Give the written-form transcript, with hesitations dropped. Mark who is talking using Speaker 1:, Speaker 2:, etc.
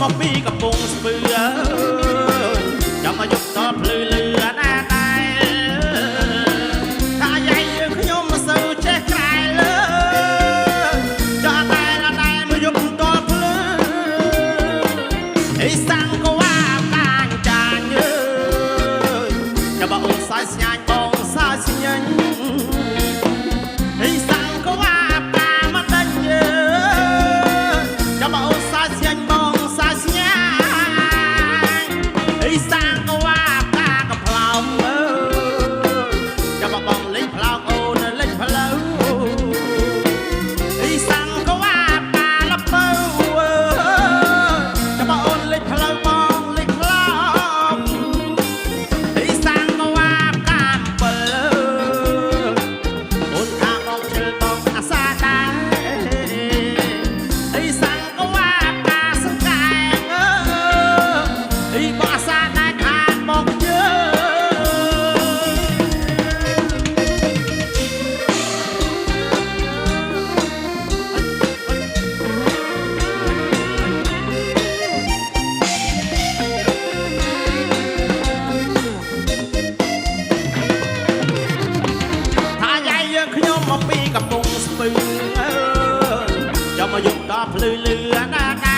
Speaker 1: មកពីកំពង់ស្ពឺចាំមកយកតភ្លឺលឺណាដែរថាយាយយើងខ្ញុំមិនសូវចេះក្រែលើចាតែណាដែរមកយកតភ្លឺអីសាំងក៏ว่าកាញចាញអើយចាំមកអូនសាយស្ញាញ់បងសាយស្ញាញ់អីសាំងក៏ว่าកាមកដេញអើយចាំមកអូនសាយស្ញាញ់បងសាយស្ញាញ់អីសាំងក៏ว่าកាកំផ្លោមអើយចាំមកបងលេងផ្លោកអូនលេងផ្លូវអីសាំងក៏ว่าកាលពៅអើយចាំមកអូនលេងផ្លូវបងលេងផ្លោកអីសាំងក៏ว่าកាអំពើអូនថាបងជិលបងអាសាដែរអីសាំងក៏ว่าកាសង្កែងអើយអីបងអាសាដែរខាងបងយើថាយាយយើងខ្ញុំមកពីកំពង់ស្ពឺចាំមកយកតភ្លឺលឺណា